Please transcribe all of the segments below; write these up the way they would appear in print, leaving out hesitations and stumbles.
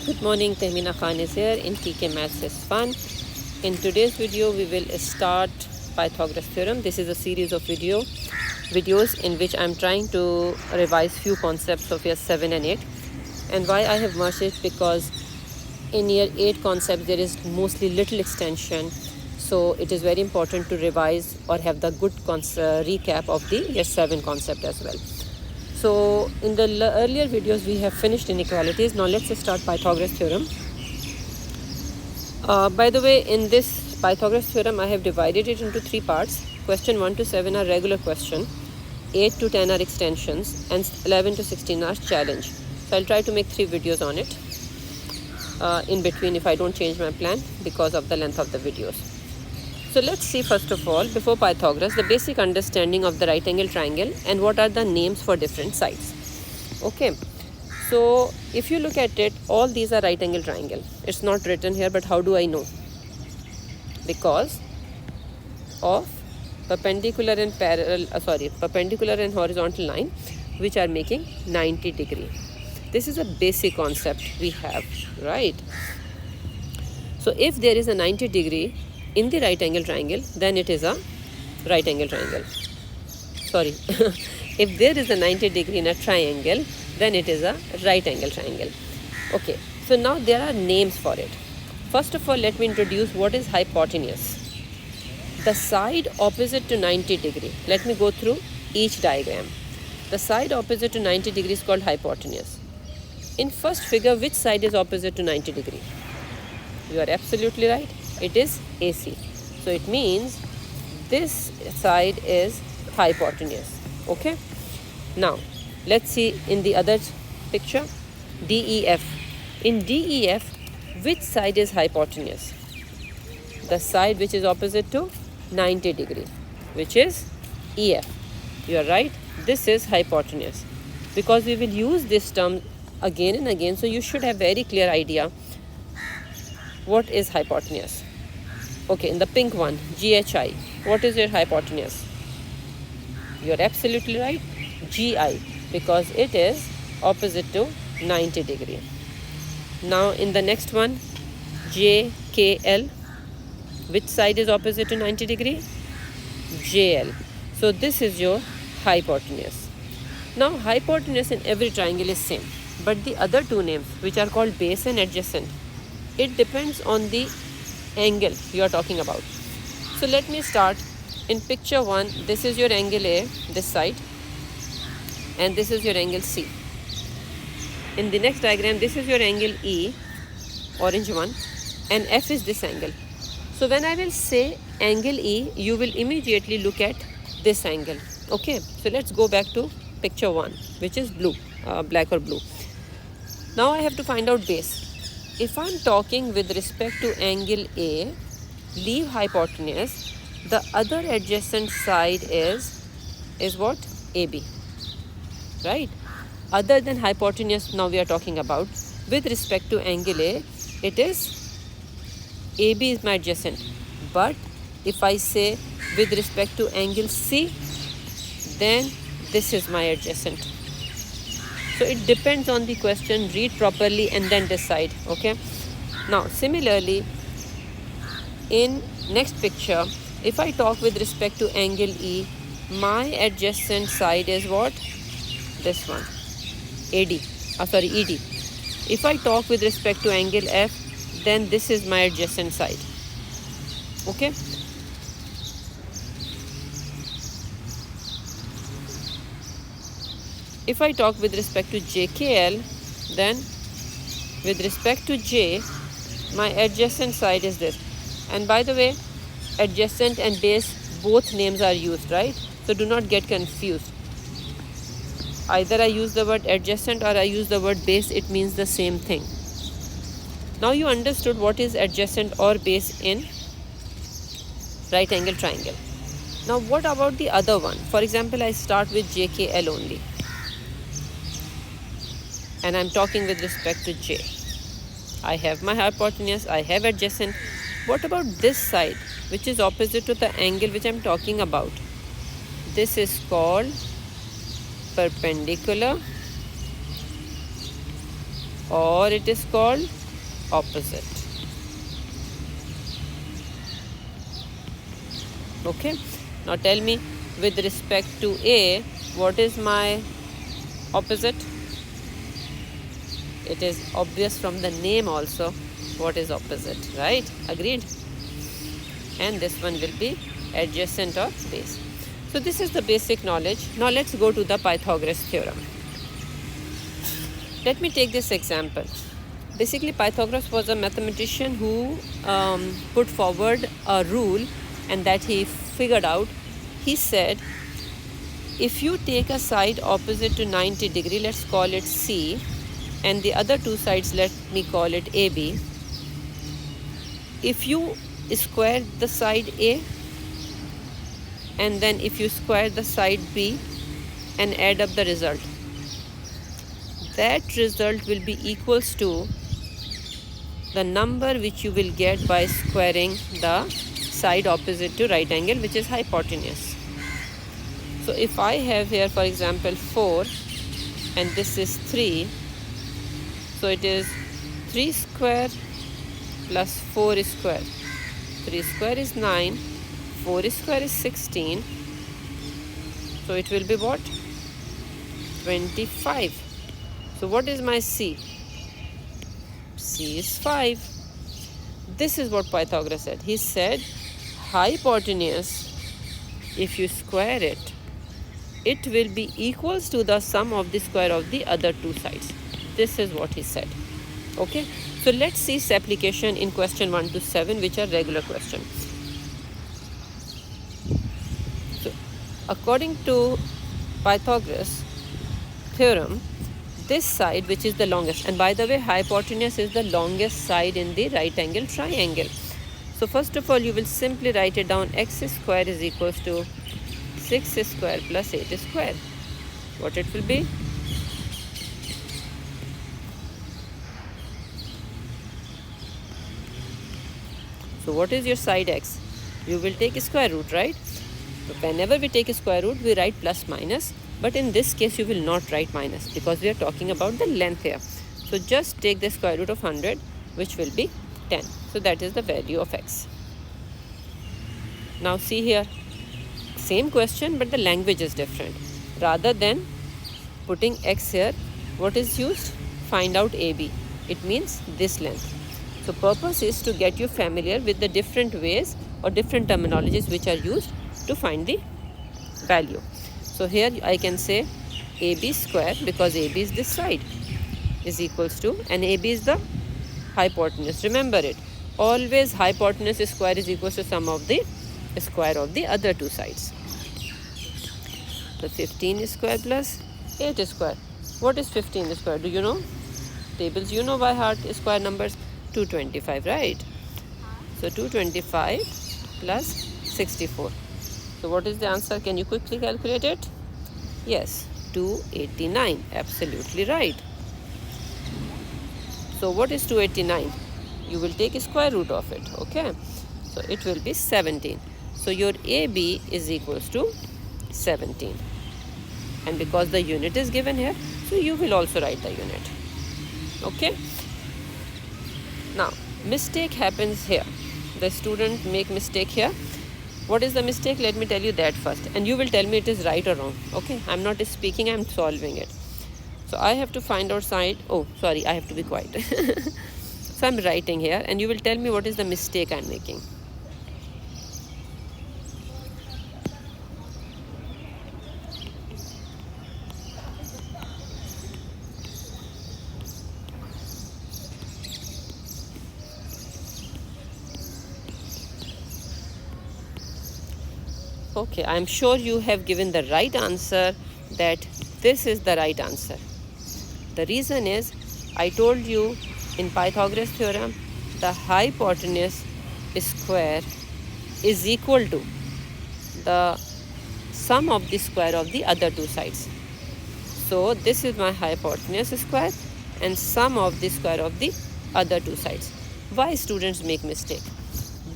Good morning, Tehmina Khan is here in TK Maths is Fun. In today's video, we will start Pythagoras theorem. This is a series of videos in which I'm trying to revise few concepts of year 7 and 8. And why I have merged it, because in year 8 concept there is mostly little extension, so it is very important to revise or have the good recap of the year 7 concept as well. So in the earlier videos we have finished inequalities. Now let's start Pythagoras theorem. By the way, in this Pythagoras theorem I have divided it into 3 parts. Question 1 to 7 are regular question, 8 to 10 are extensions, and 11 to 16 are challenge. So I'll try to make 3 videos on it in between if I don't change my plan because of the length of the videos. So let's see, first of all, before Pythagoras, the basic understanding of the right angle triangle and what are the names for different sides. Okay, so if you look at it, all these are right angle triangle. It's not written here, but how do I know? Because of perpendicular and perpendicular and horizontal line which are making 90 degree. This is a basic concept we have, right? So if there is a 90 degree in the right angle triangle, then it is a right angle triangle. Sorry, if there is a 90 degree in a triangle, then it is a right angle triangle. Okay, so now there are names for it. First of all, let me introduce what is hypotenuse. The side opposite to 90 degree. Let me go through each diagram. The side opposite to 90 degree is called hypotenuse. In first figure, which side is opposite to 90 degree? You are absolutely right. It is AC. So it means this side is hypotenuse. Okay. Now let's see in the other picture, DEF. In DEF, which side is hypotenuse? The side which is opposite to 90 degree, which is EF. You are right. This is hypotenuse, because we will use this term again and again. So you should have very clear idea what is hypotenuse. Okay, in the pink one, GHI, what is your hypotenuse? You are absolutely right, GI, because it is opposite to 90 degree. Now in the next one, JKL, which side is opposite to 90 degree? JL. So this is your hypotenuse. Now hypotenuse in every triangle is same, but the other two names, which are called base and adjacent, it depends on the angle you are talking about. So let me start. In picture 1, this is your angle A, this side, and this is your angle C. In the next diagram, this is your angle E, orange one, and F is this angle. So when I will say angle E, you will immediately look at this angle. Okay, so let's go back to picture 1, which is blue, black or blue. Now I have to find out base. If I'm talking with respect to angle A, leave hypotenuse, the other adjacent side is what? AB, right? Other than hypotenuse, now we are talking about with respect to angle A, it is AB is my adjacent. But if I say with respect to angle C, then this is my adjacent. So it depends on the question. Read properly and then decide. Okay. Now similarly, in next picture, if I talk with respect to angle E, my adjacent side is what? This one, ED. If I talk with respect to angle F, then this is my adjacent side. Okay. If I talk with respect to JKL, then with respect to J, my adjacent side is this. And by the way, adjacent and base, both names are used, right? So do not get confused. Either I use the word adjacent or I use the word base, it means the same thing. Now you understood what is adjacent or base in right angle triangle. Now what about the other one? For example, I start with JKL only, and I'm talking with respect to J. I have my hypotenuse, I have adjacent. What about this side, which is opposite to the angle which I'm talking about? This is called perpendicular or it is called opposite. Okay, now tell me, with respect to A, what is my opposite? It is obvious from the name also what is opposite, right? Agreed? And this one will be adjacent or base. So this is the basic knowledge. Now let's go to the Pythagoras theorem. Let me take this example. Basically, Pythagoras was a mathematician who put forward a rule, and that he figured out. He said, if you take a side opposite to 90 degree, let's call it C, and the other two sides, let me call it AB. If you square the side A, and then if you square the side B and add up the result, that result will be equals to the number which you will get by squaring the side opposite to right angle, which is hypotenuse. So if I have here, for example, 4 and this is 3, so it is 3 square plus 4 square. 3 square is 9, 4 square is 16, so it will be what? 25. So what is my C? C is 5. This is what Pythagoras said. He said hypotenuse, if you square it, it will be equals to the sum of the square of the other two sides. This is what he said. Okay, so let's see its application in question 1 to 7, which are regular questions. So according to Pythagoras theorem, this side, which is the longest, and by the way, hypotenuse is the longest side in the right angle triangle. So first of all, you will simply write it down. X square is equals to 6 square plus 8 square. What it will be? So what is your side x? You will take square root, right? So whenever we take a square root, we write plus minus. But in this case, you will not write minus because we are talking about the length here. So just take the square root of 100, which will be 10. So that is the value of x. Now see here, same question, but the language is different. Rather than putting x here, what is used? Find out AB. It means this length. So purpose is to get you familiar with the different ways or different terminologies which are used to find the value. So here I can say AB square, because AB is this side, is equals to, and AB is the hypotenuse. Remember it. Always hypotenuse square is equals to sum of the square of the other two sides. So 15 square plus 8 square. What is 15 square? Do you know? Tables you know by heart. Square numbers 225, right? So 225 plus 64. So what is the answer? Can you quickly calculate it? Yes, 289. Absolutely right. So what is 289? You will take a square root of it. Okay. So it will be 17. So your AB is equals to 17. And because the unit is given here, so you will also write the unit. Okay. Now, mistake happens here. The student make mistake here. What is the mistake? Let me tell you that first. And you will tell me it is right or wrong. Okay. I'm not speaking, I'm solving it. So I have to find out side. Oh, sorry, I have to be quiet. So I'm writing here and you will tell me what is the mistake I'm making. Okay, I'm sure you have given the right answer, that this is the right answer. The reason is, I told you in Pythagoras theorem, the hypotenuse square is equal to the sum of the square of the other two sides. So this is my hypotenuse square and sum of the square of the other two sides. Why students make mistake?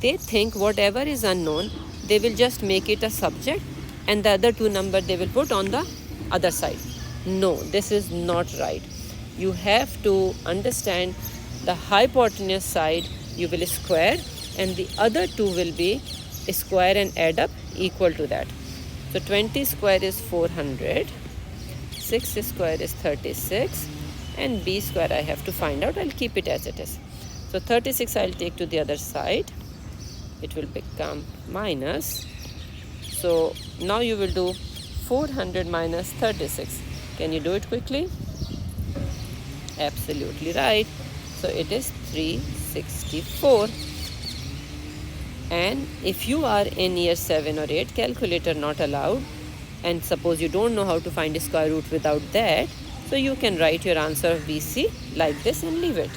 They think whatever is unknown, they will just make it a subject and the other two number they will put on the other side. No, this is not right. you have to understand the hypotenuse side you will square, and the other two will be square and add up equal to that. So 20 square is 400, 6 square is 36, and b square I have to find out. I'll keep it as it is. So 36 I'll take to the other side. It will become minus. So now you will do 400 minus 36. Can you do it quickly? Absolutely right. So it is 364. And if you are in year 7 or 8, calculator not allowed, and suppose you don't know how to find a square root without that, so you can write your answer of BC like this and leave it.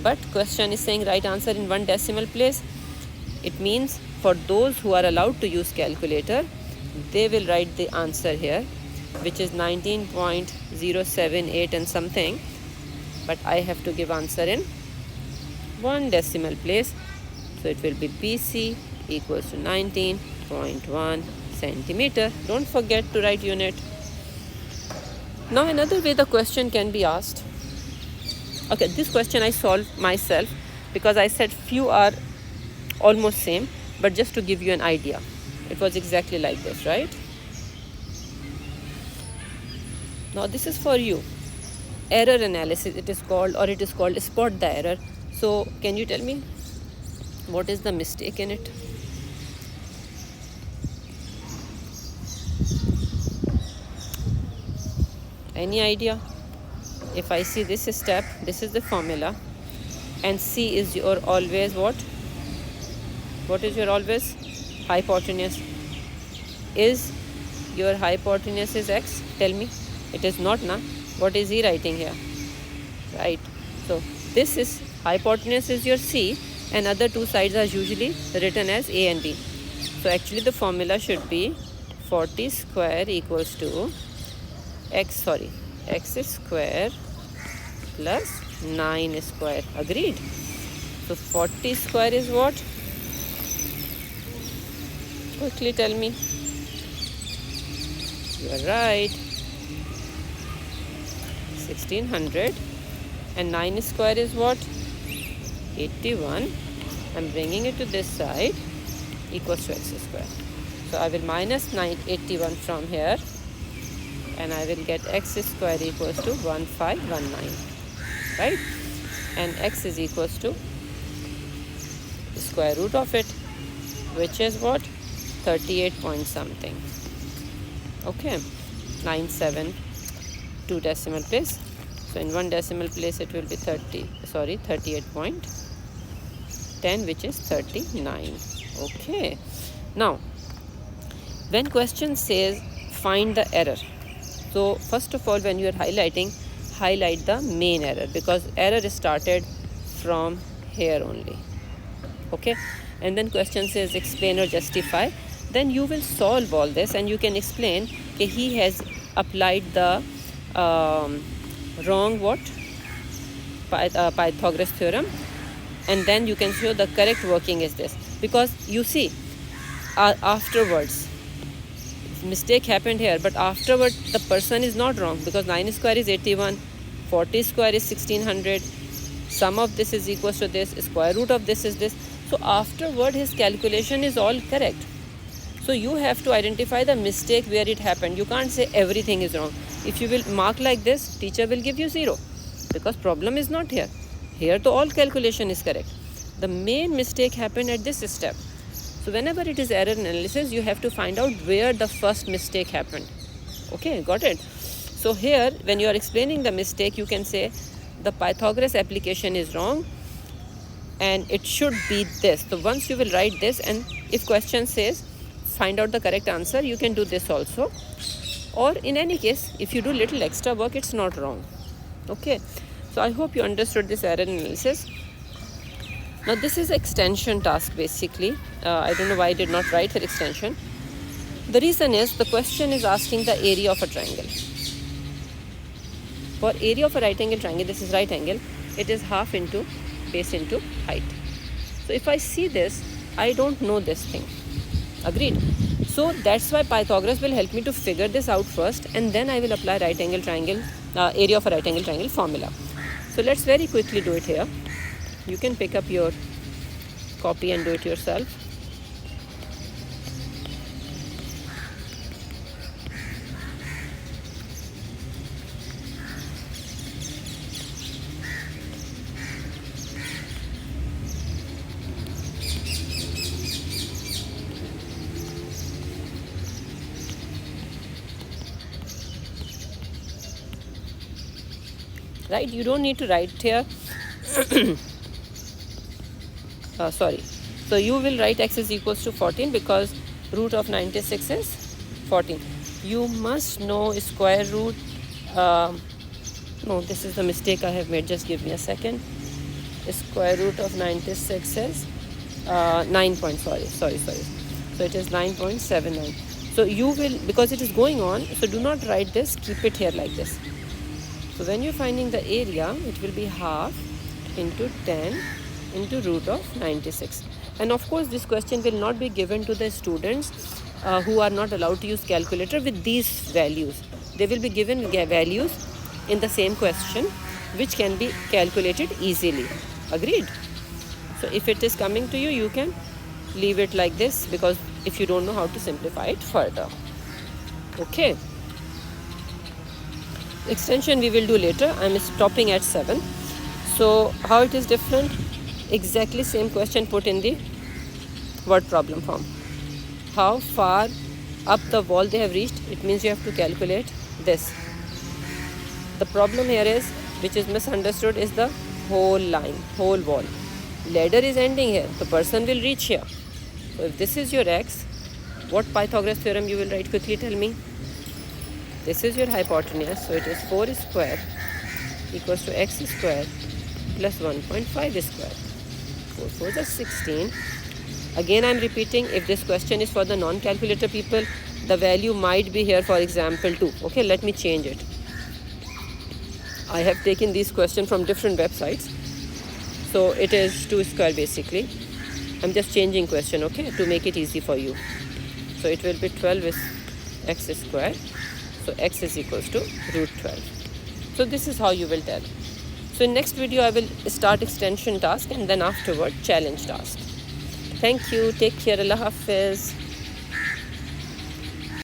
But question is saying write answer in one decimal place. It means for those who are allowed to use calculator, they will write the answer here, which is 19.078 and something, but I have to give answer in one decimal place. So it will be BC equals to 19.1 centimeter. Don't forget to write unit. Now another way the question can be asked. Okay, this question I solved myself because I said few are almost same, but just to give you an idea, it was exactly like this, right? Now this is for you. Error analysis it is called, or it is called spot the error. So can you tell me what is the mistake in it? Any idea? If I see this step, this is the formula, and C is your always what? What is your always? Hypotenuse. Is your hypotenuse is x? Tell me. It is not, na? What is he writing here? Right. So this is hypotenuse is your C, and other two sides are usually written as A and B. So actually the formula should be 40 square equals to x square plus 9 square. Agreed? So 40 square is what? Quickly tell me. You are right. 1600. And 9 square is what? 81. I'm bringing it to this side, equals to x square. So I will minus 81 from here, and I will get x square equals to 1519, right? And x is equals to the square root of it, which is what? 38 point something. Okay, 97, 2 decimal place. So in one decimal place it will be 38.10, which is 39. Okay. Now, when question says find the error, so first of all, when you are highlighting, highlight the main error, because error started from here only. Okay. And then question says explain or justify. Then you will solve all this and you can explain that he has applied the wrong what? Pythagoras theorem, and then you can show the correct working is this, because you see afterwards mistake happened here, but afterward the person is not wrong, because 9 square is 81, 40 square is 1600, sum of this is equals to this, square root of this is this. So afterward his calculation is all correct. So you have to identify the mistake where it happened. You can't say everything is wrong. If you will mark like this, teacher will give you 0, because problem is not here. Here the all calculation is correct. The main mistake happened at this step. So whenever it is error analysis, you have to find out where the first mistake happened. Okay, got it? So here, when you are explaining the mistake, you can say the Pythagoras application is wrong and it should be this. So once you will write this, and if question says find out the correct answer, you can do this also. Or in any case, if you do little extra work, it's not wrong. Okay, so I hope you understood this error analysis. Now this is extension task basically. I don't know why I did not write the extension. The reason is the question is asking the area of a triangle. For area of a right angle triangle, this is right angle, it is half into base into height. So if I see this, I don't know this thing. Agreed? So that's why Pythagoras will help me to figure this out first, and then I will apply right angle triangle area of a right angle triangle formula. So let's very quickly do it here. You can pick up your copy and do it yourself. Right, you don't need to write here. Sorry, so you will write x is equals to 14 because root of 96 is 14. You must know square root. No, this is the mistake I have made, just give me a second. Square root of 96 is 9 point, sorry, so it is 9.79. so you will, because it is going on, so do not write this, keep it here like this. So when you're finding the area, it will be half into 10 into root of 96. And of course, this question will not be given to the students who are not allowed to use calculator with these values. They will be given values in the same question which can be calculated easily. Agreed? So if it is coming to you, you can leave it like this, because if you don't know how to simplify it further. Okay. Extension we will do later. I'm stopping at 7. So how it is different? Exactly same question put in the word problem form. How far up the wall they have reached, it means you have to calculate this. The problem here is, which is misunderstood, is the whole line, whole wall. Ladder is ending here, the person will reach here. So if this is your x, what Pythagoras theorem you will write? Quickly tell me. This is your hypotenuse, so it is 4 square equals to x square plus 1.5 square. 4 4s are 16. Again, I am repeating, if this question is for the non-calculator people, the value might be here, for example, 2. Okay, let me change it. I have taken these questions from different websites. So it is 2 square basically. I'm just changing question, okay, to make it easy for you. So it will be 12 is x square. So x is equals to root 12. So this is how you will tell. So in next video, I will start extension task and then afterward challenge task. Thank you. Take care. Allah Hafiz.